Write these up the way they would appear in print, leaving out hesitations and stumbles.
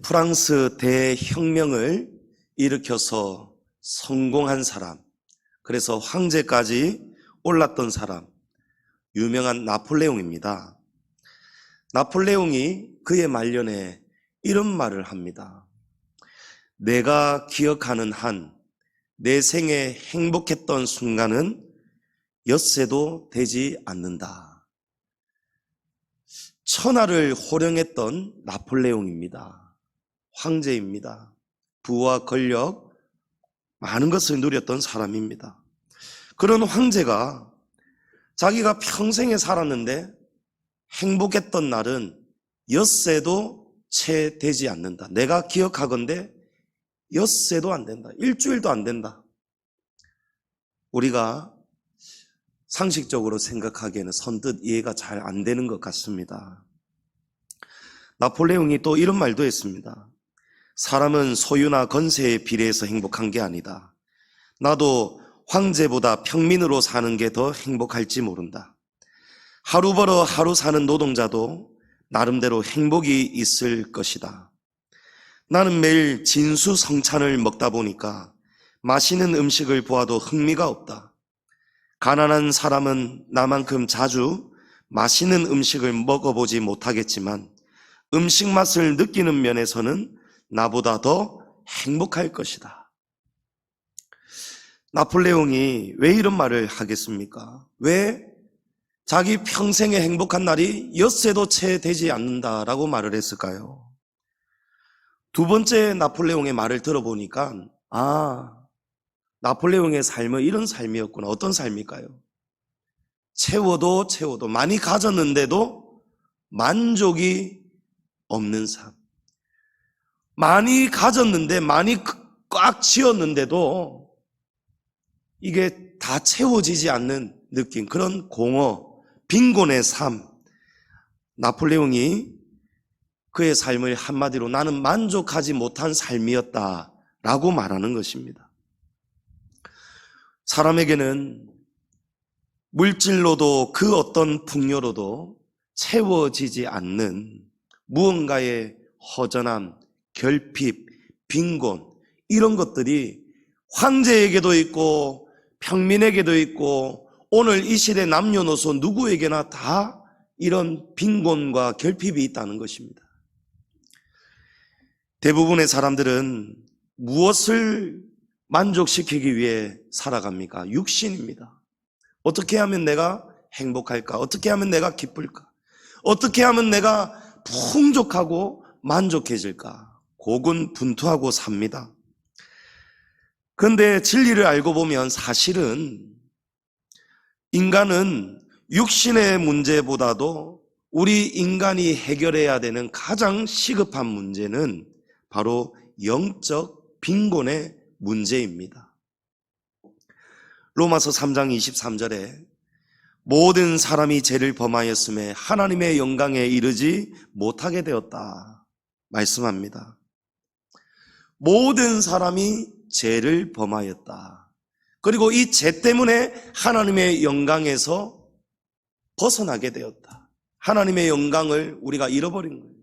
프랑스 대혁명을 일으켜서 성공한 사람, 그래서 황제까지 올랐던 사람, 유명한 나폴레옹입니다. 나폴레옹이 그의 말년에 이런 말을 합니다. 내가 기억하는 한 내 생에 행복했던 순간은 엿새도 되지 않는다. 천하를 호령했던 나폴레옹입니다. 황제입니다. 부와 권력, 많은 것을 누렸던 사람입니다. 그런 황제가 자기가 평생에 살았는데 행복했던 날은 엿새도 채 되지 않는다. 내가 기억하건대 엿새도 안 된다. 일주일도 안 된다. 우리가 상식적으로 생각하기에는 선뜻 이해가 잘 안 되는 것 같습니다. 나폴레옹이 또 이런 말도 했습니다. 사람은 소유나 건세에 비례해서 행복한 게 아니다. 나도 황제보다 평민으로 사는 게 더 행복할지 모른다. 하루 벌어 하루 사는 노동자도 나름대로 행복이 있을 것이다. 나는 매일 진수성찬을 먹다 보니까 맛있는 음식을 보아도 흥미가 없다. 가난한 사람은 나만큼 자주 맛있는 음식을 먹어보지 못하겠지만 음식 맛을 느끼는 면에서는 나보다 더 행복할 것이다. 나폴레옹이 왜 이런 말을 하겠습니까? 왜 자기 평생에 행복한 날이 엿새도 채 되지 않는다라고 말을 했을까요? 두 번째 나폴레옹의 말을 들어보니까 나폴레옹의 삶은 이런 삶이었구나. 어떤 삶일까요? 채워도 많이 가졌는데도 만족이 없는 삶. 많이 가졌는데 많이 꽉 쥐었는데도 이게 다 채워지지 않는 느낌, 그런 공허, 빈곤의 삶. 나폴레옹이 그의 삶을 한마디로 나는 만족하지 못한 삶이었다라고 말하는 것입니다. 사람에게는 물질로도 그 어떤 풍요로도 채워지지 않는 무언가의 허전함, 결핍, 빈곤, 이런 것들이 황제에게도 있고 평민에게도 있고 오늘 이 시대 남녀노소 누구에게나 다 이런 빈곤과 결핍이 있다는 것입니다. 대부분의 사람들은 무엇을 만족시키기 위해 살아갑니까? 육신입니다. 어떻게 하면 내가 행복할까? 어떻게 하면 내가 기쁠까? 어떻게 하면 내가 풍족하고 만족해질까? 고군분투하고 삽니다. 그런데 진리를 알고 보면 사실은 인간은 육신의 문제보다도 우리 인간이 해결해야 되는 가장 시급한 문제는 바로 영적 빈곤의 문제입니다. 로마서 3장 23절에 모든 사람이 죄를 범하였음에 하나님의 영광에 이르지 못하게 되었다 말씀합니다. 모든 사람이 죄를 범하였다. 그리고 이 죄 때문에 하나님의 영광에서 벗어나게 되었다. 하나님의 영광을 우리가 잃어버린 거예요.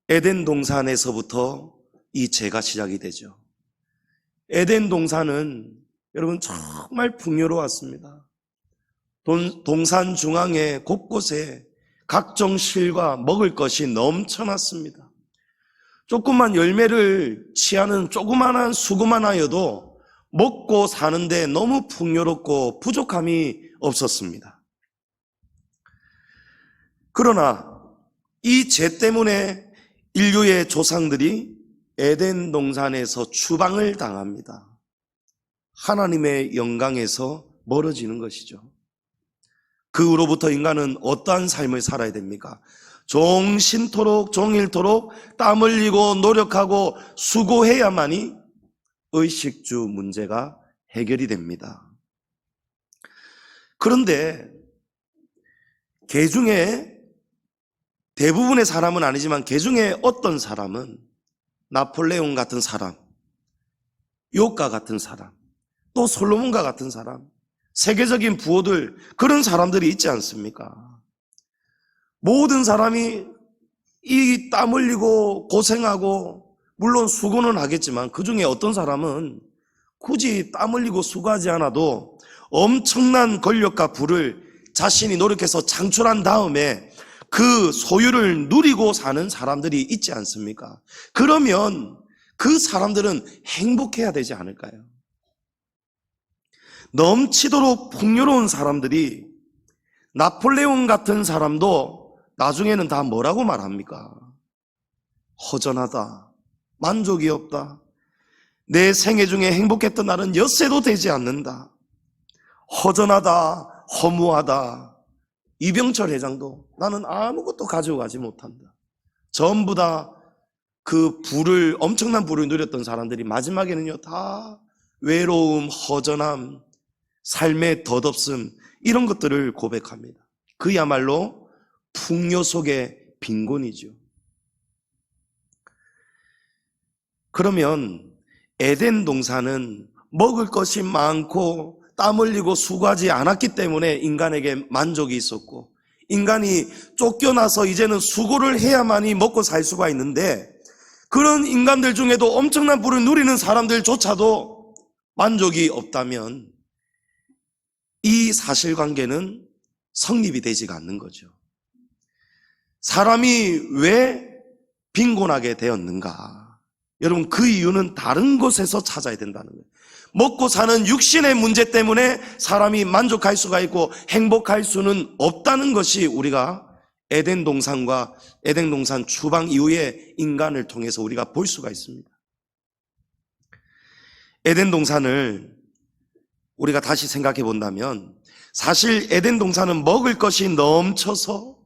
에덴 동산에서부터 이 죄가 시작이 되죠. 에덴 동산은 여러분 정말 풍요로웠습니다. 동산 중앙에 곳곳에 각종 실과 먹을 것이 넘쳐났습니다. 조그만 열매를 취하는 조그만한 수금 하나여도 먹고 사는데 너무 풍요롭고 부족함이 없었습니다. 그러나 이 죄 때문에 인류의 조상들이 에덴 동산에서 추방을 당합니다. 하나님의 영광에서 멀어지는 것이죠. 그 후로부터 인간은 어떠한 삶을 살아야 됩니까? 종신토록 종일토록 땀 흘리고 노력하고 수고해야만이 의식주 문제가 해결이 됩니다. 그런데 개중에 대부분의 사람은 아니지만 개중에 어떤 사람은 나폴레옹 같은 사람, 욥과 같은 사람, 또 솔로몬과 같은 사람, 세계적인 부호들, 그런 사람들이 있지 않습니까? 모든 사람이 이 땀 흘리고 고생하고 물론 수고는 하겠지만 그 중에 어떤 사람은 굳이 땀 흘리고 수고하지 않아도 엄청난 권력과 부를 자신이 노력해서 창출한 다음에 그 소유를 누리고 사는 사람들이 있지 않습니까? 그러면 그 사람들은 행복해야 되지 않을까요? 넘치도록 풍요로운 사람들이, 나폴레옹 같은 사람도 나중에는 다 뭐라고 말합니까? 허전하다, 만족이 없다, 내 생애 중에 행복했던 날은 엿새도 되지 않는다, 허전하다, 허무하다. 이병철 회장도 나는 아무것도 가지고 가지 못한다. 전부 다 그 부를, 엄청난 부를 누렸던 사람들이 마지막에는요 다 외로움, 허전함, 삶의 덧없음, 이런 것들을 고백합니다. 그야말로 풍요 속의 빈곤이죠. 그러면 에덴 동산은 먹을 것이 많고 땀 흘리고 수고하지 않았기 때문에 인간에게 만족이 있었고, 인간이 쫓겨나서 이제는 수고를 해야만이 먹고 살 수가 있는데, 그런 인간들 중에도 엄청난 부를 누리는 사람들조차도 만족이 없다면 이 사실관계는 성립이 되지가 않는 거죠. 사람이 왜 빈곤하게 되었는가? 여러분, 그 이유는 다른 곳에서 찾아야 된다는 거예요. 먹고 사는 육신의 문제 때문에 사람이 만족할 수가 있고 행복할 수는 없다는 것이 우리가 에덴 동산 추방 이후의 인간을 통해서 우리가 볼 수가 있습니다. 에덴 동산을 우리가 다시 생각해 본다면, 사실 에덴 동산은 먹을 것이 넘쳐서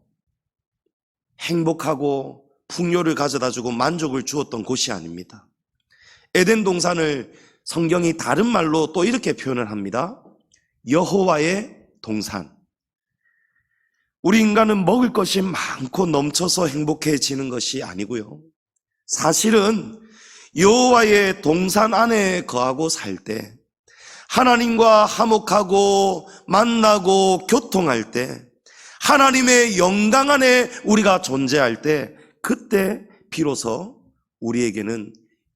행복하고 풍요를 가져다 주고 만족을 주었던 곳이 아닙니다. 에덴 동산을 성경이 다른 말로 또 이렇게 표현을 합니다. 여호와의 동산. 우리 인간은 먹을 것이 많고 넘쳐서 행복해지는 것이 아니고요, 사실은 여호와의 동산 안에 거하고 살 때, 하나님과 화목하고 만나고 교통할 때, 하나님의 영광 안에 우리가 존재할 때, 그때 비로소 우리에게는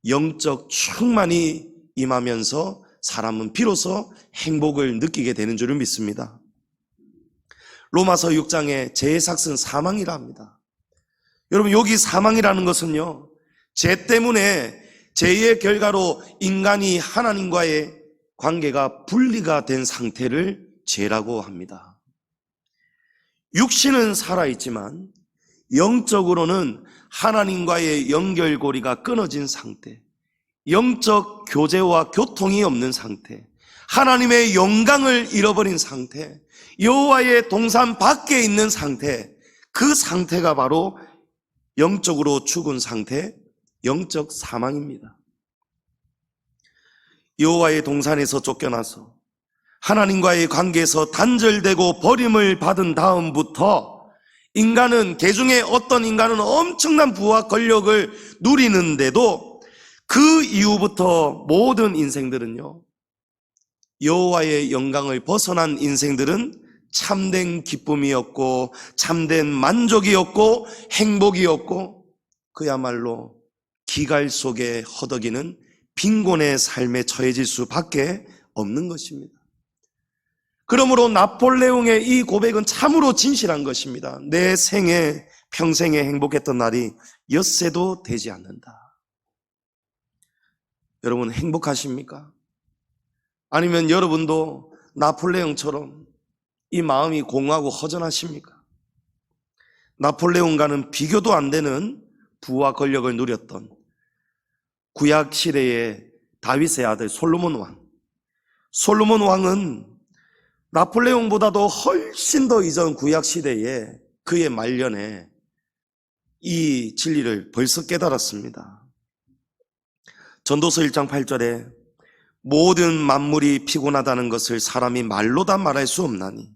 영적 충만이 임하면서 사람은 비로소 행복을 느끼게 되는 줄을 믿습니다. 로마서 6장에 죄의 삭은 사망이라 합니다. 여러분, 여기 사망이라는 것은요, 죄 때문에, 죄의 결과로 인간이 하나님과의 관계가 분리가 된 상태를 죄라고 합니다. 육신은 살아있지만 영적으로는 하나님과의 연결고리가 끊어진 상태, 영적 교제와 교통이 없는 상태, 하나님의 영광을 잃어버린 상태, 여호와의 동산 밖에 있는 상태, 그 상태가 바로 영적으로 죽은 상태, 영적 사망입니다. 여호와의 동산에서 쫓겨나서 하나님과의 관계에서 단절되고 버림을 받은 다음부터 인간은, 개중에 어떤 인간은 엄청난 부와 권력을 누리는데도 그 이후부터 모든 인생들은요, 여호와의 영광을 벗어난 인생들은 참된 기쁨이었고 참된 만족이었고 행복이었고, 그야말로 기갈 속에 허덕이는 빈곤의 삶에 처해질 수밖에 없는 것입니다. 그러므로 나폴레옹의 이 고백은 참으로 진실한 것입니다. 내 생에 평생에 행복했던 날이 엿새도 되지 않는다. 여러분, 행복하십니까? 아니면 여러분도 나폴레옹처럼 이 마음이 공허하고 허전하십니까? 나폴레옹과는 비교도 안 되는 부와 권력을 누렸던 구약 시대의 다윗의 아들 솔로몬 왕. 솔로몬 왕은 나폴레옹보다도 훨씬 더 이전 구약 시대에, 그의 말년에 이 진리를 벌써 깨달았습니다. 전도서 1장 8절에 모든 만물이 피곤하다는 것을 사람이 말로 다 말할 수 없나니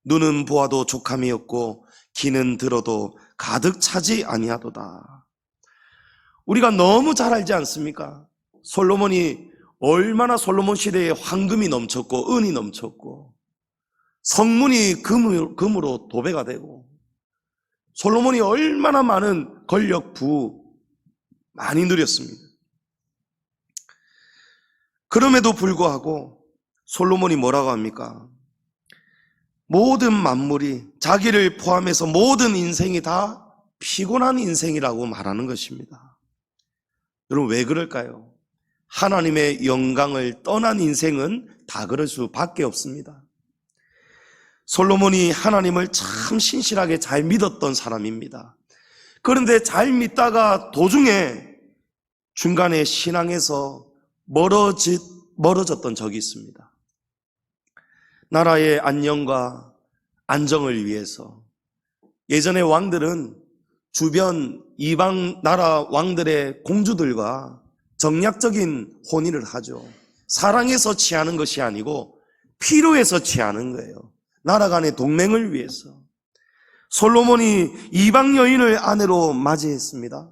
눈은 보아도 족함이 없고 귀는 들어도 가득 차지 아니하도다. 우리가 너무 잘 알지 않습니까? 솔로몬이 얼마나, 솔로몬 시대에 황금이 넘쳤고 은이 넘쳤고 성문이 금으로 도배가 되고, 솔로몬이 얼마나 많은 권력, 부 많이 누렸습니다. 그럼에도 불구하고 솔로몬이 뭐라고 합니까? 모든 만물이, 자기를 포함해서 모든 인생이 다 피곤한 인생이라고 말하는 것입니다. 여러분, 왜 그럴까요? 하나님의 영광을 떠난 인생은 다 그럴 수밖에 없습니다. 솔로몬이 하나님을 참 신실하게 잘 믿었던 사람입니다. 그런데 잘 믿다가 도중에 중간에 신앙에서 멀어졌던 적이 있습니다. 나라의 안녕과 안정을 위해서 예전의 왕들은 주변 이방 나라 왕들의 공주들과 정략적인 혼인을 하죠. 사랑해서 취하는 것이 아니고 필요해서 취하는 거예요. 나라 간의 동맹을 위해서. 솔로몬이 이방 여인을 아내로 맞이했습니다.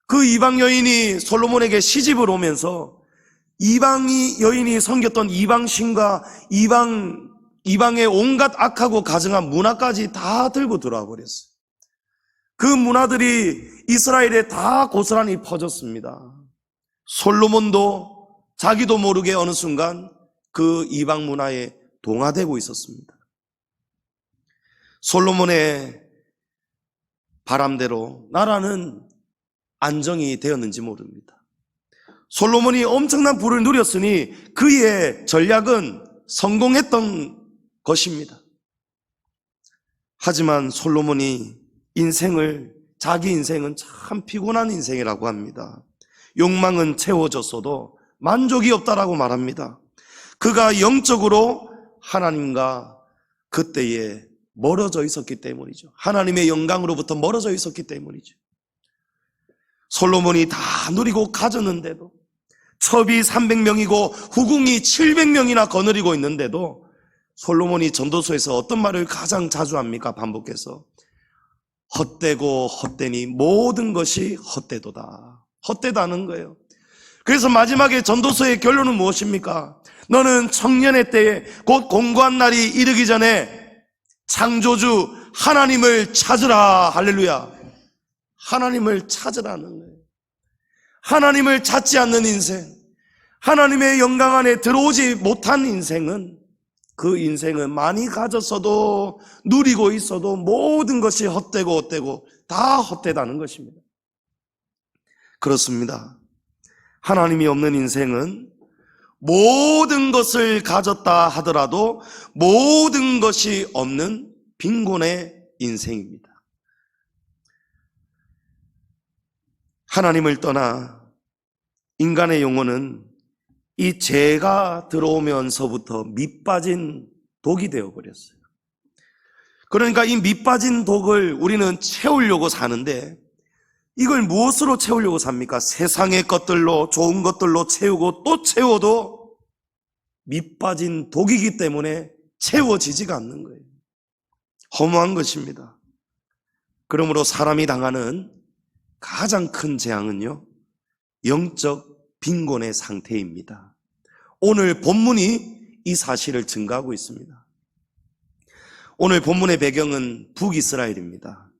그 이방 여인이 솔로몬에게 시집을 오면서 이방이 여인이 섬겼던 이방신과 이방의 온갖 악하고 가증한 문화까지 다 들고 들어와 버렸어요. 그 문화들이 이스라엘에 다 고스란히 퍼졌습니다. 솔로몬도 자기도 모르게 어느 순간 그 이방 문화에 동화되고 있었습니다. 솔로몬의 바람대로 나라는 안정이 되었는지 모릅니다. 솔로몬이 엄청난 부를 누렸으니 그의 전략은 성공했던 것입니다. 하지만 솔로몬이 자기 인생은 참 피곤한 인생이라고 합니다. 욕망은 채워졌어도 만족이 없다라고 말합니다. 그가 영적으로 하나님과 그때에 멀어져 있었기 때문이죠. 하나님의 영광으로부터 멀어져 있었기 때문이죠. 솔로몬이 다 누리고 가졌는데도, 첩이 300명이고 후궁이 700명이나 거느리고 있는데도 솔로몬이 전도서에서 어떤 말을 가장 자주 합니까? 반복해서 헛되고 헛되니 모든 것이 헛되도다. 헛되다는 거예요. 그래서 마지막에 전도서의 결론은 무엇입니까? 너는 청년의 때에 곧 공고한 날이 이르기 전에 창조주 하나님을 찾으라. 할렐루야. 하나님을 찾으라는 거예요. 하나님을 찾지 않는 인생, 하나님의 영광 안에 들어오지 못한 인생은, 그 인생은 많이 가졌어도 누리고 있어도 모든 것이 헛되고 다 헛되다는 것입니다. 그렇습니다. 하나님이 없는 인생은 모든 것을 가졌다 하더라도 모든 것이 없는 빈곤의 인생입니다. 하나님을 떠나 인간의 영혼은 이 죄가 들어오면서부터 밑빠진 독이 되어버렸어요. 그러니까 이 밑빠진 독을 우리는 채우려고 사는데, 이걸 무엇으로 채우려고 삽니까? 세상의 것들로, 좋은 것들로 채우고 또 채워도 밑빠진 독이기 때문에 채워지지가 않는 거예요. 허무한 것입니다. 그러므로 사람이 당하는 가장 큰 재앙은요, 영적 빈곤의 상태입니다. 오늘 본문이 이 사실을 증거하고 있습니다. 오늘 본문의 배경은 북이스라엘입니다.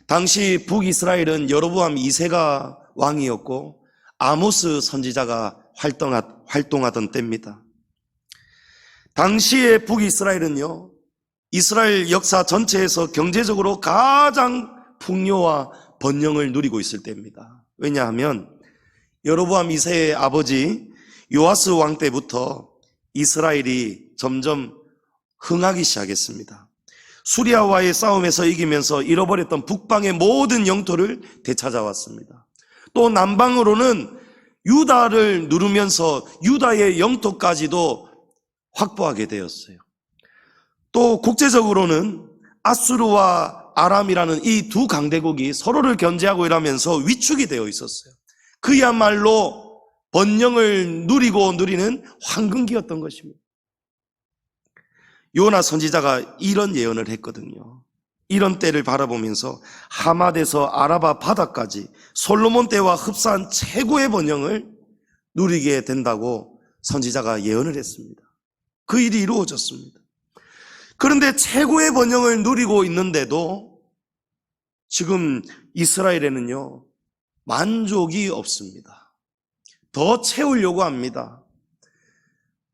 당시 북이스라엘은 여로보암 2세가 왕이었고 아모스 선지자가 활동하던 때입니다. 당시의 북이스라엘은요, 이스라엘 역사 전체에서 경제적으로 가장 풍요와 번영을 누리고 있을 때입니다. 왜냐하면 여로보암 2세의 아버지 요아스 왕 때부터 이스라엘이 점점 흥하기 시작했습니다. 수리아와의 싸움에서 이기면서 잃어버렸던 북방의 모든 영토를 되찾아왔습니다. 또 남방으로는 유다를 누르면서 유다의 영토까지도 확보하게 되었어요. 또 국제적으로는 아수르와 아람이라는 이 두 강대국이 서로를 견제하고 이러면서 위축이 되어 있었어요. 그야말로 번영을 누리는 황금기였던 것입니다. 요나 선지자가 이런 예언을 했거든요. 이런 때를 바라보면서 하맛에서 아라바 바다까지 솔로몬 때와 흡사한 최고의 번영을 누리게 된다고 선지자가 예언을 했습니다. 그 일이 이루어졌습니다. 그런데 최고의 번영을 누리고 있는데도 지금 이스라엘에는요, 만족이 없습니다. 더 채우려고 합니다.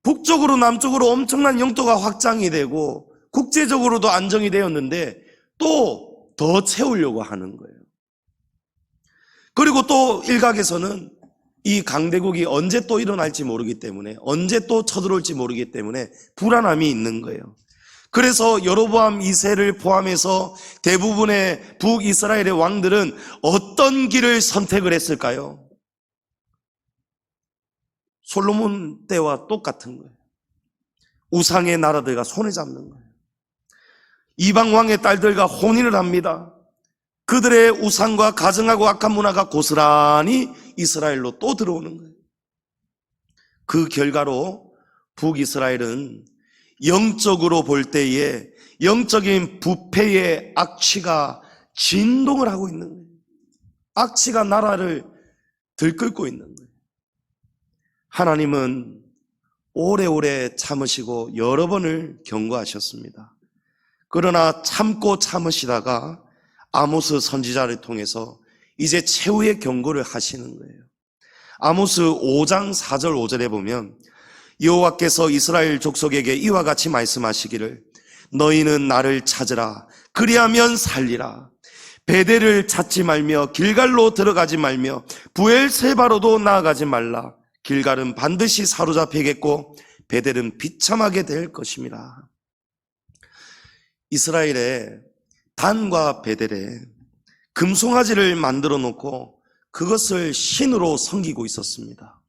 북쪽으로 남쪽으로 엄청난 영토가 확장이 되고 국제적으로도 안정이 되었는데 또 더 채우려고 하는 거예요. 그리고 또 일각에서는 이 강대국이 언제 또 일어날지 모르기 때문에, 언제 또 쳐들어올지 모르기 때문에 불안함이 있는 거예요. 그래서 여로보암 2세를 포함해서 대부분의 북이스라엘의 왕들은 어떤 길을 선택을 했을까요? 솔로몬 때와 똑같은 거예요. 우상의 나라들과 손에 잡는 거예요. 이방 왕의 딸들과 혼인을 합니다. 그들의 우상과 가증하고 악한 문화가 고스란히 이스라엘로 또 들어오는 거예요. 그 결과로 북이스라엘은 영적으로 볼 때에 영적인 부패의 악취가 진동을 하고 있는 거예요. 악취가 나라를 들끓고 있는 거예요. 하나님은 오래오래 참으시고 여러 번을 경고하셨습니다. 그러나 참고 참으시다가 아모스 선지자를 통해서 이제 최후의 경고를 하시는 거예요. 아모스 5장 4절 5절에 보면 여호와께서 이스라엘 족속에게 이와 같이 말씀하시기를 너희는 나를 찾으라 그리하면 살리라. 베델을 찾지 말며 길갈로 들어가지 말며 부엘세바로도 나아가지 말라. 길갈은 반드시 사로잡히겠고 베델은 비참하게 될 것임이라. 이스라엘의 단과 베델에 금송아지를 만들어 놓고 그것을 신으로 섬기고 있었습니다.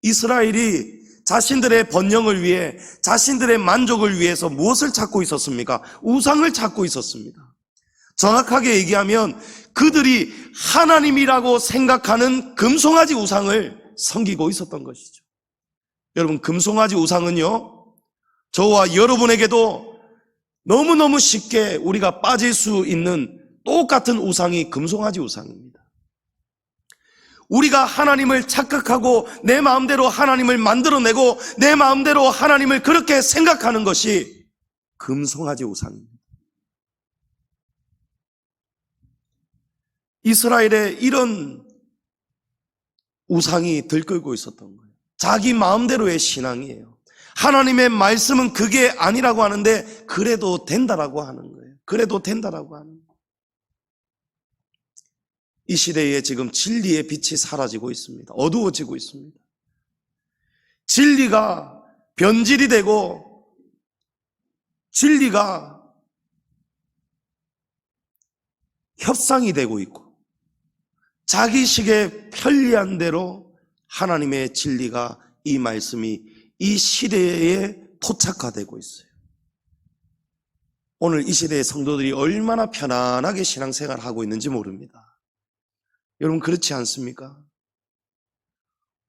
이스라엘이 자신들의 번영을 위해, 자신들의 만족을 위해서 무엇을 찾고 있었습니까? 우상을 찾고 있었습니다. 정확하게 얘기하면 그들이 하나님이라고 생각하는 금송아지 우상을 섬기고 있었던 것이죠. 여러분, 금송아지 우상은요, 저와 여러분에게도 너무너무 쉽게 우리가 빠질 수 있는 똑같은 우상이 금송아지 우상입니다. 우리가 하나님을 착각하고 내 마음대로 하나님을 만들어내고 내 마음대로 하나님을 그렇게 생각하는 것이 금송아지 우상입니다. 이스라엘에 이런 우상이 들끓고 있었던 거예요. 자기 마음대로의 신앙이에요. 하나님의 말씀은 그게 아니라고 하는데 그래도 된다라고 하는 거예요. 그래도 된다라고 하는 거예요. 이 시대에 지금 진리의 빛이 사라지고 있습니다. 어두워지고 있습니다. 진리가 변질이 되고 진리가 협상이 되고 있고 자기식의 편리한 대로 하나님의 진리가, 이 말씀이 이 시대에 토착화되고 있어요. 오늘 이 시대의 성도들이 얼마나 편안하게 신앙생활을 하고 있는지 모릅니다. 여러분, 그렇지 않습니까?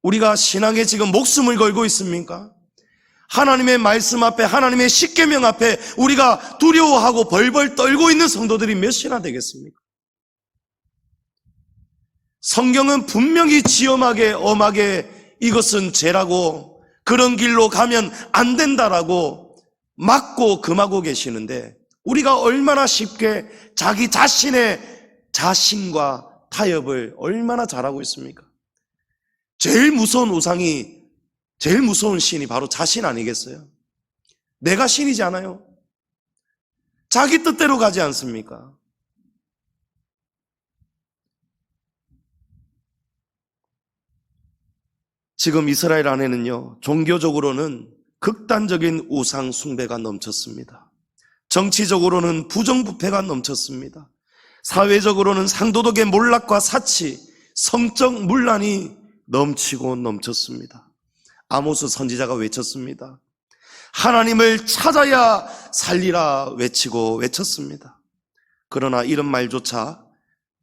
우리가 신앙에 지금 목숨을 걸고 있습니까? 하나님의 말씀 앞에, 하나님의 십계명 앞에 우리가 두려워하고 벌벌 떨고 있는 성도들이 몇이나 되겠습니까? 성경은 분명히 지엄하게 엄하게 이것은 죄라고, 그런 길로 가면 안 된다라고 막고 금하고 계시는데 우리가 얼마나 쉽게 자기 자신의 자신과 타협을 얼마나 잘하고 있습니까? 제일 무서운 우상이, 제일 무서운 신이 바로 자신 아니겠어요? 내가 신이지 않아요? 자기 뜻대로 가지 않습니까? 지금 이스라엘 안에는요, 종교적으로는 극단적인 우상 숭배가 넘쳤습니다. 정치적으로는 부정부패가 넘쳤습니다. 사회적으로는 상도덕의 몰락과 사치, 성적 문란이 넘치고 넘쳤습니다. 아모스 선지자가 외쳤습니다. 하나님을 찾아야 살리라 외치고 외쳤습니다. 그러나 이런 말조차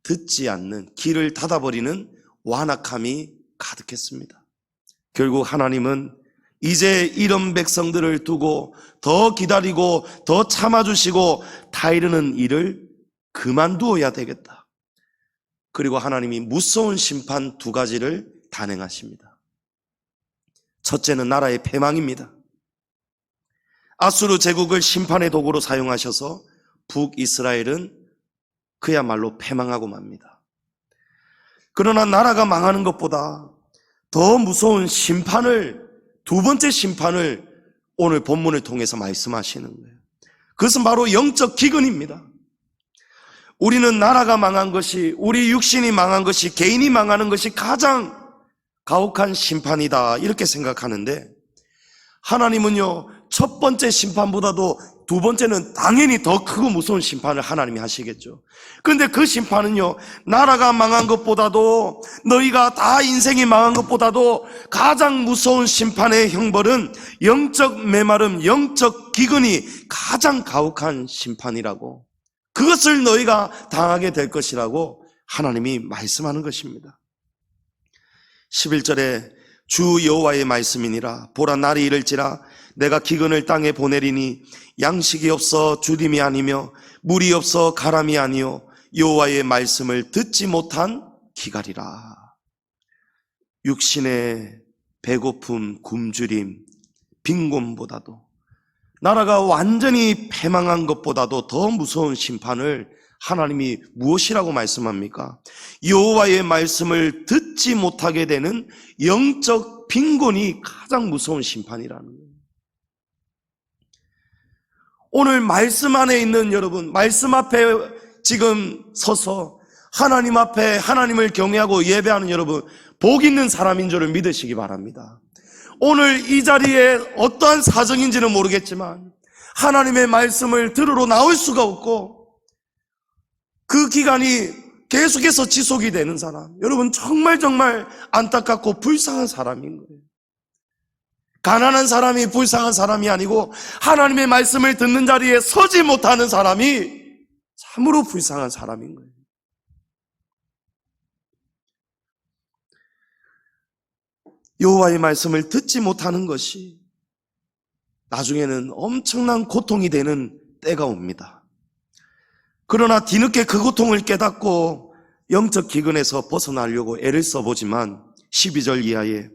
듣지 않는, 귀를 닫아버리는 완악함이 가득했습니다. 결국 하나님은 이제 이런 백성들을 두고 더 기다리고 더 참아주시고 타이르는 일을 그만두어야 되겠다. 그리고 하나님이 무서운 심판 두 가지를 단행하십니다. 첫째는 나라의 패망입니다. 아수르 제국을 심판의 도구로 사용하셔서 북이스라엘은 그야말로 패망하고 맙니다. 그러나 나라가 망하는 것보다 더 무서운 심판을, 두 번째 심판을 오늘 본문을 통해서 말씀하시는 거예요. 그것은 바로 영적 기근입니다. 우리는 나라가 망한 것이, 우리 육신이 망한 것이, 개인이 망하는 것이 가장 가혹한 심판이다, 이렇게 생각하는데, 하나님은요, 첫 번째 심판보다도 두 번째는 당연히 더 크고 무서운 심판을 하나님이 하시겠죠. 그런데 그 심판은요, 나라가 망한 것보다도, 너희가 다 인생이 망한 것보다도 가장 무서운 심판의 형벌은 영적 메마름, 영적 기근이 가장 가혹한 심판이라고, 그것을 너희가 당하게 될 것이라고 하나님이 말씀하는 것입니다. 11절에 주 여호와의 말씀이니라. 보라, 날이 이를지라 내가 기근을 땅에 보내리니 양식이 없어 주림이 아니며 물이 없어 가람이 아니요 여호와의 말씀을 듣지 못한 기갈이라. 육신의 배고픔, 굶주림, 빈곤보다도, 나라가 완전히 패망한 것보다도 더 무서운 심판을 하나님이 무엇이라고 말씀합니까? 여호와의 말씀을 듣지 못하게 되는 영적 빈곤이 가장 무서운 심판이라는 거예요. 오늘 말씀 안에 있는 여러분, 말씀 앞에 지금 서서 하나님 앞에 하나님을 경외하고 예배하는 여러분, 복 있는 사람인 줄을 믿으시기 바랍니다. 오늘 이 자리에 어떠한 사정인지는 모르겠지만 하나님의 말씀을 들으러 나올 수가 없고 그 기간이 계속해서 지속이 되는 사람, 여러분 정말 안타깝고 불쌍한 사람인 거예요. 가난한 사람이 불쌍한 사람이 아니고 하나님의 말씀을 듣는 자리에 서지 못하는 사람이 참으로 불쌍한 사람인 거예요. 여호와의 말씀을 듣지 못하는 것이 나중에는 엄청난 고통이 되는 때가 옵니다. 그러나 뒤늦게 그 고통을 깨닫고 영적 기근에서 벗어나려고 애를 써보지만 12절 이하에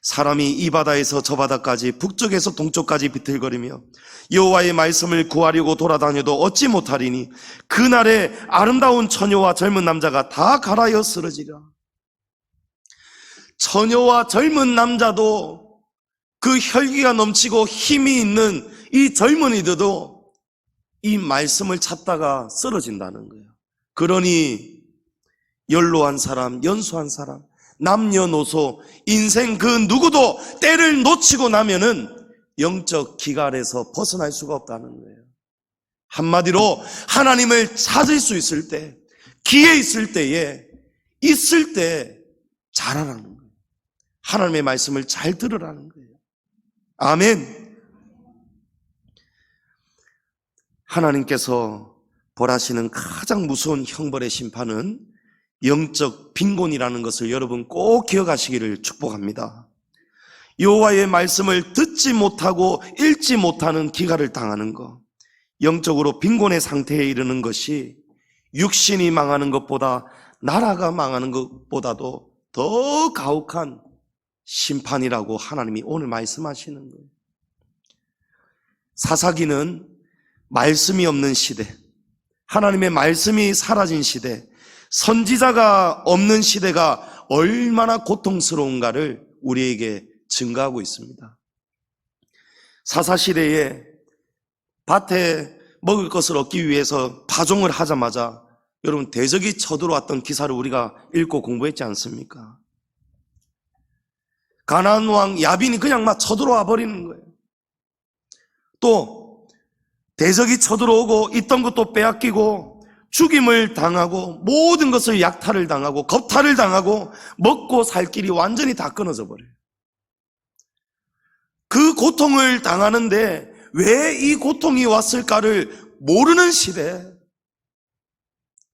사람이 이 바다에서 저 바다까지 북쪽에서 동쪽까지 비틀거리며 여호와의 말씀을 구하려고 돌아다녀도 얻지 못하리니 그날에 아름다운 처녀와 젊은 남자가 다 갈아여 쓰러지리라. 처녀와 젊은 남자도, 그 혈기가 넘치고 힘이 있는 이 젊은이들도 이 말씀을 찾다가 쓰러진다는 거예요. 그러니 연로한 사람, 연소한 사람, 남녀노소, 인생 그 누구도 때를 놓치고 나면은 영적 기갈에서 벗어날 수가 없다는 거예요. 한마디로 하나님을 찾을 수 있을 때, 기회 있을 때에, 있을 때 잘하라는 거예요. 하나님의 말씀을 잘 들으라는 거예요. 아멘. 하나님께서 벌하시는 가장 무서운 형벌의 심판은 영적 빈곤이라는 것을 여러분 꼭 기억하시기를 축복합니다. 여호와의 말씀을 듣지 못하고 읽지 못하는 기갈을 당하는 것, 영적으로 빈곤의 상태에 이르는 것이 육신이 망하는 것보다, 나라가 망하는 것보다도 더 가혹한 심판이라고 하나님이 오늘 말씀하시는 거예요. 사사기는 말씀이 없는 시대, 하나님의 말씀이 사라진 시대, 선지자가 없는 시대가 얼마나 고통스러운가를 우리에게 증가하고 있습니다. 사사시대에 밭에 먹을 것을 얻기 위해서 파종을 하자마자 여러분 대적이 쳐들어왔던 기사를 우리가 읽고 공부했지 않습니까? 가나안 왕 야빈이 그냥 막 쳐들어와 버리는 거예요. 또 대적이 쳐들어오고 있던 것도 빼앗기고 죽임을 당하고 모든 것을 약탈을 당하고 겁탈을 당하고 먹고 살 길이 완전히 다 끊어져 버려요. 그 고통을 당하는데 왜 이 고통이 왔을까를 모르는 시대.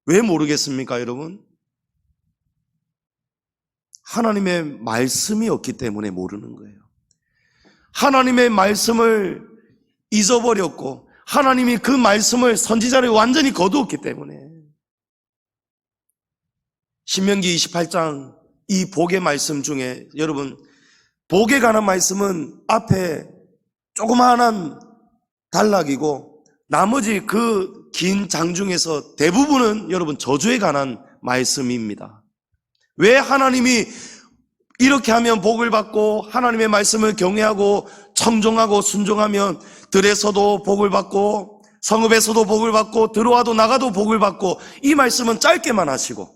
왜 모르겠습니까, 여러분? 하나님의 말씀이 없기 때문에 모르는 거예요. 하나님의 말씀을 잊어버렸고 하나님이 그 말씀을, 선지자를 완전히 거두었기 때문에. 신명기 28장 이 복의 말씀 중에 여러분, 복에 관한 말씀은 앞에 조그마한 단락이고 나머지 그 긴 장 중에서 대부분은 여러분 저주에 관한 말씀입니다. 왜 하나님이 이렇게 하면 복을 받고 하나님의 말씀을 경외하고 청종하고 순종하면 들에서도 복을 받고 성읍에서도 복을 받고 들어와도 나가도 복을 받고, 이 말씀은 짧게만 하시고,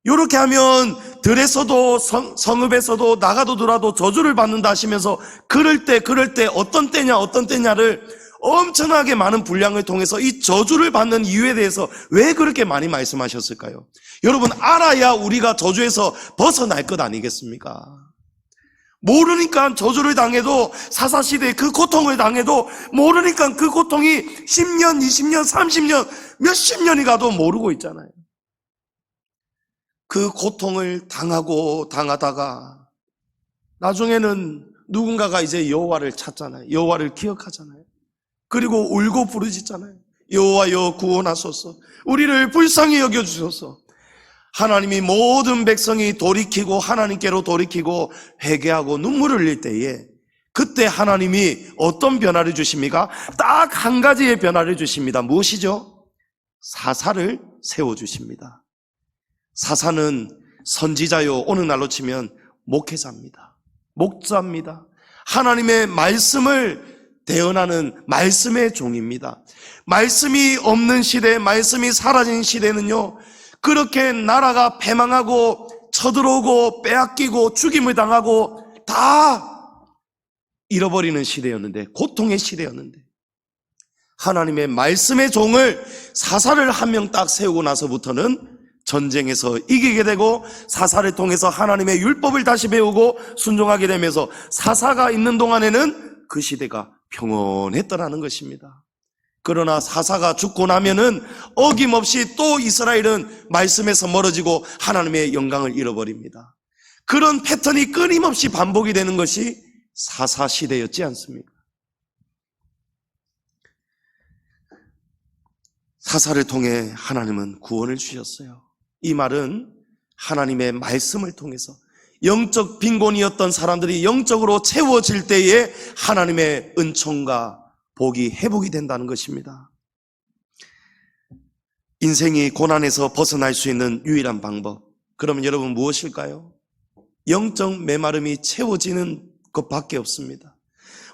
이렇게 하면 들에서도 성읍에서도 나가도 들어와도 저주를 받는다 하시면서 그럴 때 어떤 때냐를 엄청나게 많은 분량을 통해서 이 저주를 받는 이유에 대해서 왜 그렇게 많이 말씀하셨을까요? 여러분, 알아야 우리가 저주에서 벗어날 것 아니겠습니까? 모르니까 저주를 당해도, 사사시대에 그 고통을 당해도 모르니까 그 고통이 10년, 20년, 30년, 몇십 년이 가도 모르고 있잖아요. 그 고통을 당하다가 나중에는 누군가가 이제 여호와를 찾잖아요. 여호와를 기억하잖아요. 그리고 울고 부르짖잖아요. 여호와여 구원하소서, 우리를 불쌍히 여겨주소서. 하나님이 모든 백성이 돌이키고 하나님께로 돌이키고 회개하고 눈물을 흘릴 때에, 그때 하나님이 어떤 변화를 주십니까? 딱 한 가지의 변화를 주십니다. 무엇이죠? 사사를 세워주십니다. 사사는 선지자요, 오늘날로 치면 목회자입니다. 목자입니다. 하나님의 말씀을 대언하는 말씀의 종입니다. 말씀이 없는 시대, 말씀이 사라진 시대는요, 그렇게 나라가 패망하고 쳐들어오고 빼앗기고 죽임을 당하고 다 잃어버리는 시대였는데, 고통의 시대였는데, 하나님의 말씀의 종을, 사사를 한 명 딱 세우고 나서부터는 전쟁에서 이기게 되고, 사사를 통해서 하나님의 율법을 다시 배우고 순종하게 되면서 사사가 있는 동안에는 그 시대가 평온했더라는 것입니다. 그러나 사사가 죽고 나면은 어김없이 또 이스라엘은 말씀에서 멀어지고 하나님의 영광을 잃어버립니다. 그런 패턴이 끊임없이 반복이 되는 것이 사사 시대였지 않습니까? 사사를 통해 하나님은 구원을 주셨어요. 이 말은 하나님의 말씀을 통해서 영적 빈곤이었던 사람들이 영적으로 채워질 때에 하나님의 은총과 복이 회복이 된다는 것입니다. 인생이 고난에서 벗어날 수 있는 유일한 방법, 그러면 여러분 무엇일까요? 영적 메마름이 채워지는 것밖에 없습니다.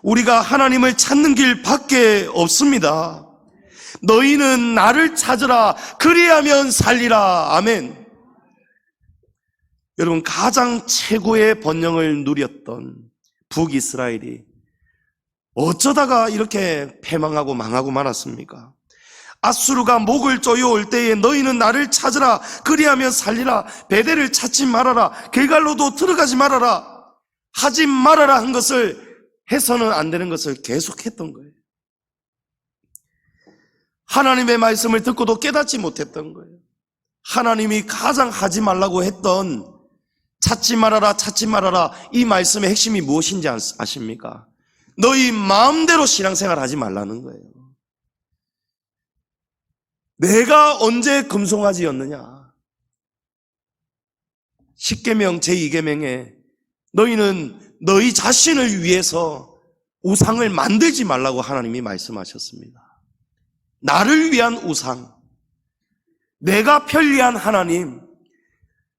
우리가 하나님을 찾는 길밖에 없습니다. 너희는 나를 찾으라, 그리하면 살리라. 아멘. 여러분, 가장 최고의 번영을 누렸던 북이스라엘이 어쩌다가 이렇게 패망하고 망하고 말았습니까? 아수르가 목을 조여올 때에 너희는 나를 찾으라, 그리하면 살리라, 베델을 찾지 말아라, 길갈로도 들어가지 말아라, 하지 말아라 한 것을, 해서는 안 되는 것을 계속했던 거예요. 하나님의 말씀을 듣고도 깨닫지 못했던 거예요. 하나님이 가장 하지 말라고 했던 찾지 말아라, 찾지 말아라, 이 말씀의 핵심이 무엇인지 아십니까? 너희 마음대로 신앙생활 하지 말라는 거예요. 내가 언제 금송아지였느냐? 십계명 제2계명에 너희는 너희 자신을 위해서 우상을 만들지 말라고 하나님이 말씀하셨습니다. 나를 위한 우상, 내가 편리한 하나님,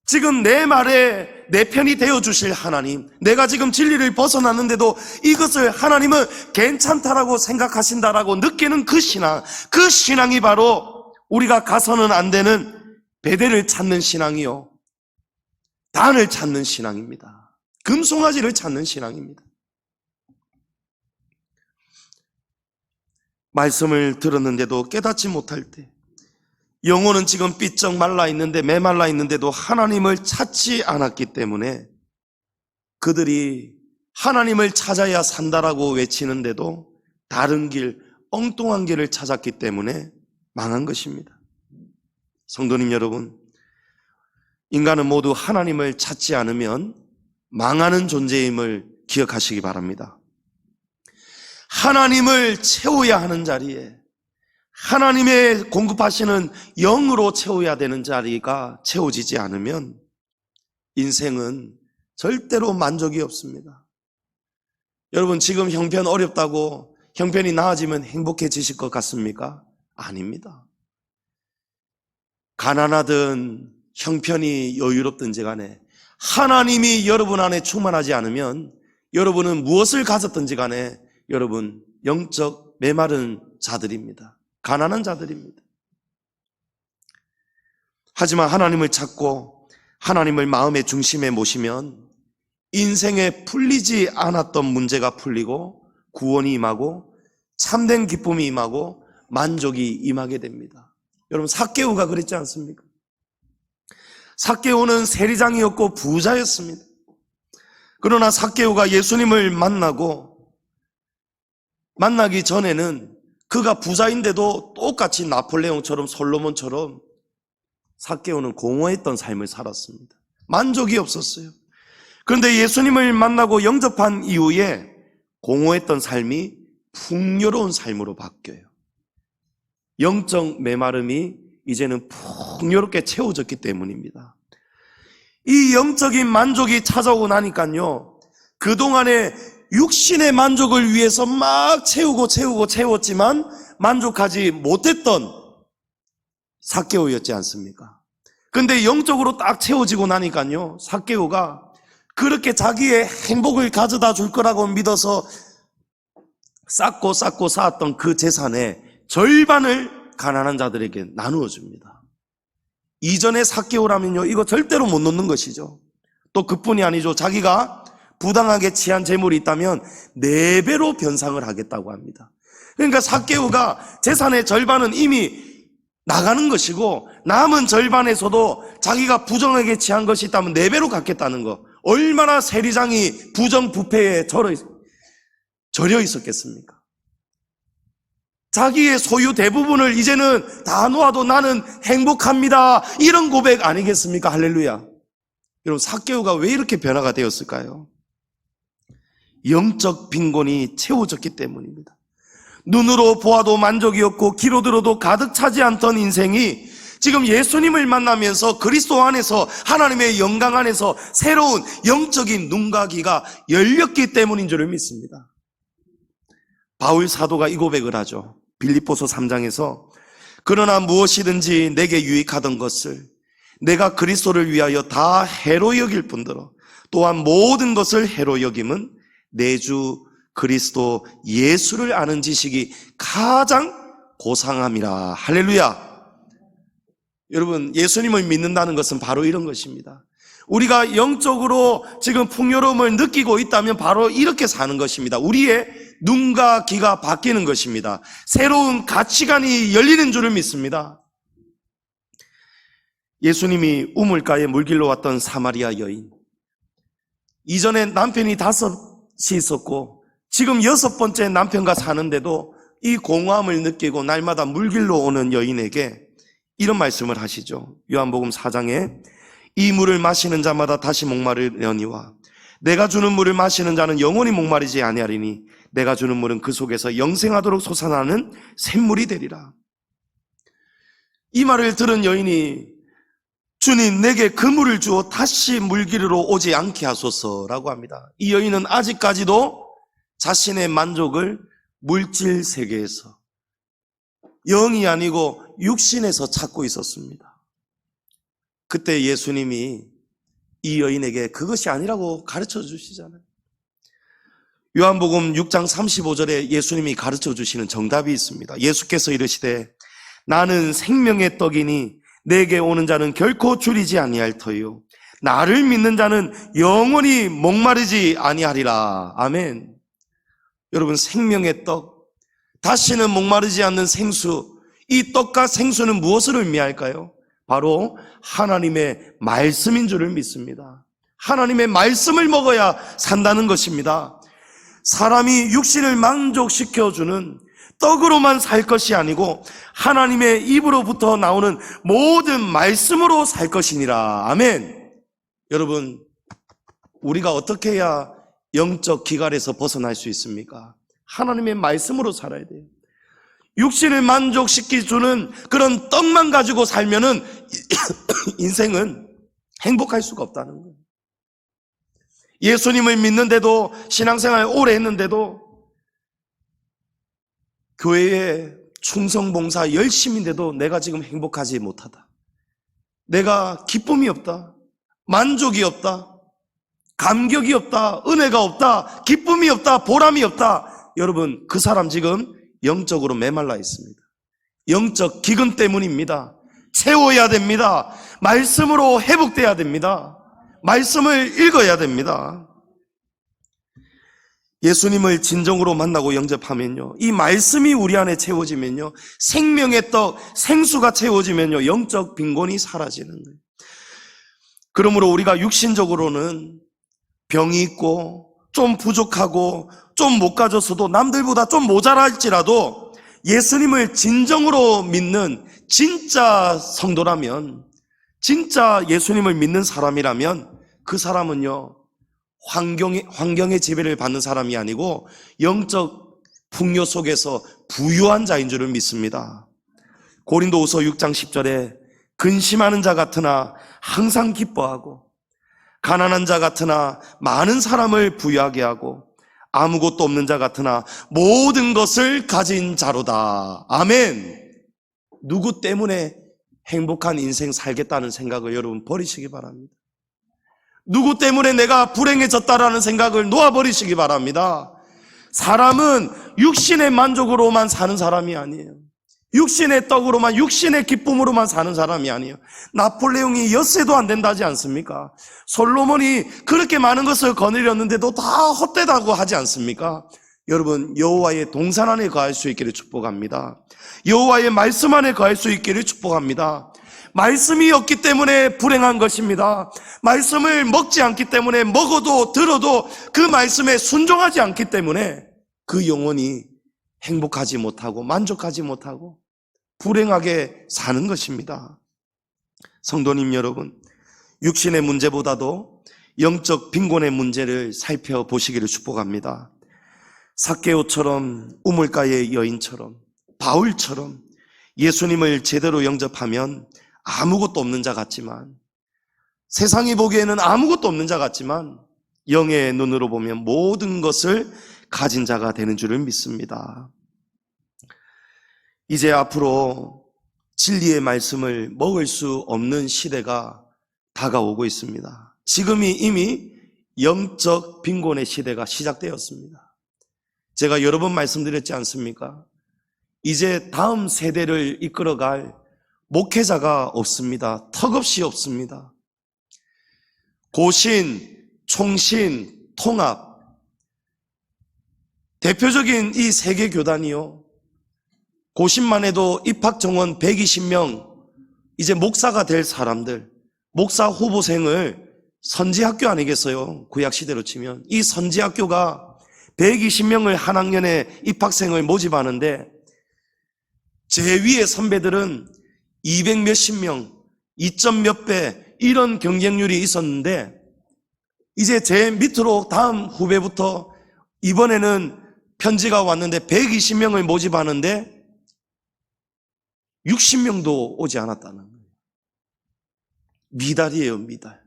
지금 내 말에 내 편이 되어주실 하나님, 내가 지금 진리를 벗어났는데도 이것을 하나님은 괜찮다라고 생각하신다라고 느끼는 그 신앙이 바로 우리가 가서는 안 되는 베델을 찾는 신앙이요, 단을 찾는 신앙입니다. 금송아지를 찾는 신앙입니다. 말씀을 들었는데도 깨닫지 못할 때, 영혼은 지금 삐쩍 말라 있는데, 메말라 있는데도 하나님을 찾지 않았기 때문에, 그들이 하나님을 찾아야 산다라고 외치는데도 다른 길, 엉뚱한 길을 찾았기 때문에 망한 것입니다. 성도님 여러분, 인간은 모두 하나님을 찾지 않으면 망하는 존재임을 기억하시기 바랍니다. 하나님을 채워야 하는 자리에, 하나님의 공급하시는 영으로 채워야 되는 자리가 채워지지 않으면 인생은 절대로 만족이 없습니다. 여러분, 지금 형편 어렵다고 형편이 나아지면 행복해지실 것 같습니까? 아닙니다. 가난하든 형편이 여유롭든지 간에 하나님이 여러분 안에 충만하지 않으면 여러분은 무엇을 가졌든지 간에 여러분 영적 메마른 자들입니다. 가난한 자들입니다. 하지만 하나님을 찾고 하나님을 마음의 중심에 모시면 인생에 풀리지 않았던 문제가 풀리고 구원이 임하고 참된 기쁨이 임하고 만족이 임하게 됩니다. 여러분 삭개오가 그랬지 않습니까? 삭개오는 세리장이었고 부자였습니다. 그러나 삭개오가 예수님을 만나기 전에는 그가 부자인데도 똑같이 나폴레옹처럼 솔로몬처럼 삭개오는 공허했던 삶을 살았습니다. 만족이 없었어요. 그런데 예수님을 만나고 영접한 이후에 공허했던 삶이 풍요로운 삶으로 바뀌어요. 영적 메마름이 이제는 풍요롭게 채워졌기 때문입니다. 이 영적인 만족이 찾아오고 나니까요, 그동안에 육신의 만족을 위해서 막 채웠지만 만족하지 못했던 삭개오였지 않습니까? 근데 영적으로 딱 채워지고 나니까요, 삭개오가 그렇게 자기의 행복을 가져다 줄 거라고 믿어서 쌓고 쌓았던 그 재산의 절반을 가난한 자들에게 나누어 줍니다. 이전에 삭개오라면요, 이거 절대로 못 놓는 것이죠. 또 그뿐이 아니죠. 자기가 부당하게 취한 재물이 있다면 4배로 변상을 하겠다고 합니다. 그러니까 삭개오가 재산의 절반은 이미 나가는 것이고 남은 절반에서도 자기가 부정하게 취한 것이 있다면 4배로 갚겠다는 거. 얼마나 세리장이 부정부패에 절여 있었겠습니까? 자기의 소유 대부분을 이제는 다 놓아도 나는 행복합니다, 이런 고백 아니겠습니까? 할렐루야. 여러분 삭개오가 왜 이렇게 변화가 되었을까요? 영적 빈곤이 채워졌기 때문입니다. 눈으로 보아도 만족이 없고 귀로 들어도 가득 차지 않던 인생이 지금 예수님을 만나면서 그리스도 안에서 하나님의 영광 안에서 새로운 영적인 눈과 귀가 열렸기 때문인 줄을 믿습니다. 바울 사도가 이 고백을 하죠. 빌립보서 3장에서 그러나 무엇이든지 내게 유익하던 것을 내가 그리스도를 위하여 다 해로 여길 뿐더러 또한 모든 것을 해로 여김은 내 주 그리스도 예수를 아는 지식이 가장 고상함이라. 할렐루야. 여러분 예수님을 믿는다는 것은 바로 이런 것입니다. 우리가 영적으로 지금 풍요로움을 느끼고 있다면 바로 이렇게 사는 것입니다. 우리의 눈과 귀가 바뀌는 것입니다. 새로운 가치관이 열리는 줄을 믿습니다. 예수님이 우물가에 물길로 왔던 사마리아 여인, 이전에 남편이 5이 있었고 지금 6번째 남편과 사는데도 이 공허함을 느끼고 날마다 물길로 오는 여인에게 이런 말씀을 하시죠. 요한복음 4장에 이 물을 마시는 자마다 다시 목마르려니와 내가 주는 물을 마시는 자는 영원히 목마르지 아니하리니 내가 주는 물은 그 속에서 영생하도록 솟아나는 샘물이 되리라. 이 말을 들은 여인이 주님 내게 그 물을 주어 다시 물길로 오지 않게 하소서라고 합니다. 이 여인은 아직까지도 자신의 만족을 물질 세계에서 영이 아니고 육신에서 찾고 있었습니다. 그때 예수님이 이 여인에게 그것이 아니라고 가르쳐 주시잖아요. 요한복음 6장 35절에 예수님이 가르쳐 주시는 정답이 있습니다. 예수께서 이르시되 나는 생명의 떡이니 내게 오는 자는 결코 줄이지 아니할 터요 나를 믿는 자는 영원히 목마르지 아니하리라. 아멘. 여러분 생명의 떡, 다시는 목마르지 않는 생수, 이 떡과 생수는 무엇을 의미할까요? 바로 하나님의 말씀인 줄을 믿습니다. 하나님의 말씀을 먹어야 산다는 것입니다. 사람이 육신을 만족시켜주는 떡으로만 살 것이 아니고 하나님의 입으로부터 나오는 모든 말씀으로 살 것이니라. 아멘. 여러분 우리가 어떻게 해야 영적 기갈에서 벗어날 수 있습니까? 하나님의 말씀으로 살아야 돼요. 육신을 만족시켜주는 그런 떡만 가지고 살면은 인생은 행복할 수가 없다는 거예요. 예수님을 믿는데도 신앙생활 오래 했는데도 교회에 충성봉사 열심인데도 내가 지금 행복하지 못하다. 내가 기쁨이 없다, 만족이 없다, 감격이 없다, 은혜가 없다, 기쁨이 없다, 보람이 없다. 여러분, 그 사람 지금 영적으로 메말라 있습니다. 영적 기근 때문입니다. 채워야 됩니다. 말씀으로 회복돼야 됩니다. 말씀을 읽어야 됩니다. 예수님을 진정으로 만나고 영접하면요, 이 말씀이 우리 안에 채워지면요, 생명의 떡, 생수가 채워지면요, 영적 빈곤이 사라지는 거예요. 그러므로 우리가 육신적으로는 병이 있고 좀 부족하고 좀 못 가졌어도 남들보다 좀 모자랄지라도 예수님을 진정으로 믿는 진짜 성도라면, 진짜 예수님을 믿는 사람이라면 그 사람은요, 환경의 지배를 받는 사람이 아니고 영적 풍요 속에서 부유한 자인 줄을 믿습니다. 고린도후서 6장 10절에 근심하는 자 같으나 항상 기뻐하고 가난한 자 같으나 많은 사람을 부유하게 하고 아무것도 없는 자 같으나 모든 것을 가진 자로다. 아멘. 누구 때문에 행복한 인생 살겠다는 생각을 여러분 버리시기 바랍니다. 누구 때문에 내가 불행해졌다라는 생각을 놓아버리시기 바랍니다. 사람은 육신의 만족으로만 사는 사람이 아니에요. 육신의 떡으로만, 육신의 기쁨으로만 사는 사람이 아니에요. 나폴레옹이 엿새도 안 된다지 않습니까? 솔로몬이 그렇게 많은 것을 거느렸는데도 다 헛되다고 하지 않습니까? 여러분, 여호와의 동산 안에 거할 수 있기를 축복합니다. 여호와의 말씀 안에 거할 수 있기를 축복합니다. 말씀이 없기 때문에 불행한 것입니다. 말씀을 먹지 않기 때문에, 먹어도 들어도 그 말씀에 순종하지 않기 때문에 그 영혼이 행복하지 못하고 만족하지 못하고 불행하게 사는 것입니다. 성도님 여러분, 육신의 문제보다도 영적 빈곤의 문제를 살펴보시기를 축복합니다. 삭개오처럼, 우물가의 여인처럼, 바울처럼 예수님을 제대로 영접하면 아무것도 없는 자 같지만, 세상이 보기에는 아무것도 없는 자 같지만 영의 눈으로 보면 모든 것을 가진 자가 되는 줄을 믿습니다. 이제 앞으로 진리의 말씀을 먹을 수 없는 시대가 다가오고 있습니다. 지금이 이미 영적 빈곤의 시대가 시작되었습니다. 제가 여러 번 말씀드렸지 않습니까? 이제 다음 세대를 이끌어갈 목회자가 없습니다. 턱없이 없습니다. 고신, 총신, 통합, 대표적인 이 세계 교단이요, 고신만 해도 입학 정원 120명, 이제 목사가 될 사람들, 목사 후보생을 선지학교 아니겠어요? 구약시대로 치면. 이 선지학교가 120명을 한 학년에 입학생을 모집하는데 제 위의 선배들은 200 몇십 명, 2점 몇 배, 이런 경쟁률이 있었는데 이제 제 밑으로 다음 후배부터 이번에는 편지가 왔는데 120명을 모집하는데 60명도 오지 않았다는 거예요. 미달이에요, 미달.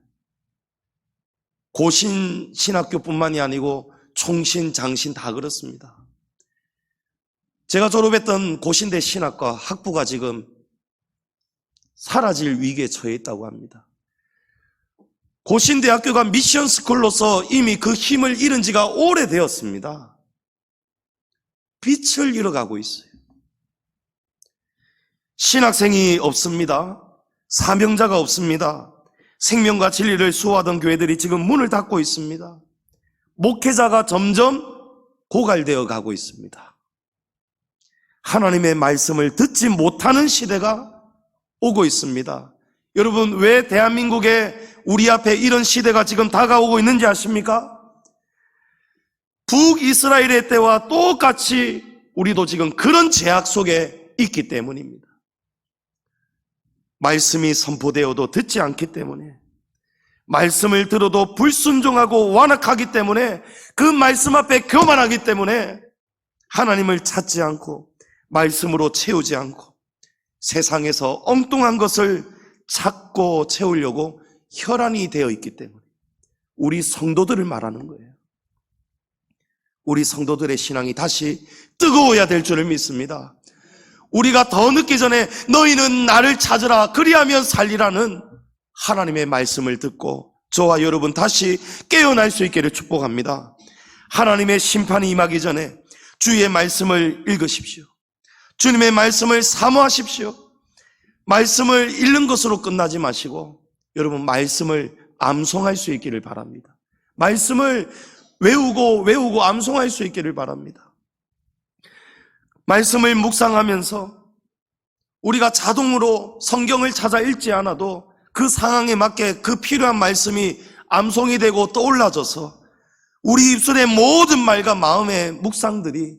고신 신학교뿐만이 아니고 총신, 장신 다 그렇습니다. 제가 졸업했던 고신대 신학과 학부가 지금 사라질 위기에 처해 있다고 합니다. 고신대학교가 미션 스쿨로서 이미 그 힘을 잃은 지가 오래되었습니다. 빛을 잃어가고 있어요. 신학생이 없습니다. 사명자가 없습니다. 생명과 진리를 수호하던 교회들이 지금 문을 닫고 있습니다. 목회자가 점점 고갈되어 가고 있습니다. 하나님의 말씀을 듣지 못하는 시대가 오고 있습니다. 여러분, 왜 대한민국에 우리 앞에 이런 시대가 지금 다가오고 있는지 아십니까? 북이스라엘의 때와 똑같이 우리도 지금 그런 제약 속에 있기 때문입니다. 말씀이 선포되어도 듣지 않기 때문에, 말씀을 들어도 불순종하고 완악하기 때문에, 그 말씀 앞에 교만하기 때문에 하나님을 찾지 않고 말씀으로 채우지 않고 세상에서 엉뚱한 것을 찾고 채우려고 혈안이 되어 있기 때문에 우리 성도들을 말하는 거예요. 우리 성도들의 신앙이 다시 뜨거워야 될 줄을 믿습니다. 우리가 더 늦기 전에 너희는 나를 찾으라 그리하면 살리라는 하나님의 말씀을 듣고 저와 여러분 다시 깨어날 수 있기를 축복합니다. 하나님의 심판이 임하기 전에 주의 말씀을 읽으십시오. 주님의 말씀을 사모하십시오. 말씀을 읽는 것으로 끝나지 마시고 여러분 말씀을 암송할 수 있기를 바랍니다. 말씀을 외우고 암송할 수 있기를 바랍니다. 말씀을 묵상하면서 우리가 자동으로 성경을 찾아 읽지 않아도 그 상황에 맞게 그 필요한 말씀이 암송이 되고 떠올라져서 우리 입술의 모든 말과 마음의 묵상들이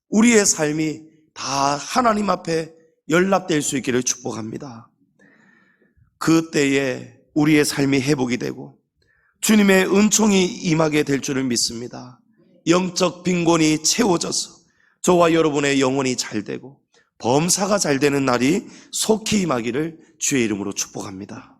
우리의 삶이 다 하나님 앞에 연락될 수 있기를 축복합니다. 그때에 우리의 삶이 회복이 되고 주님의 은총이 임하게 될 줄을 믿습니다. 영적 빈곤이 채워져서 저와 여러분의 영혼이 잘 되고 범사가 잘 되는 날이 속히 임하기를 주의 이름으로 축복합니다.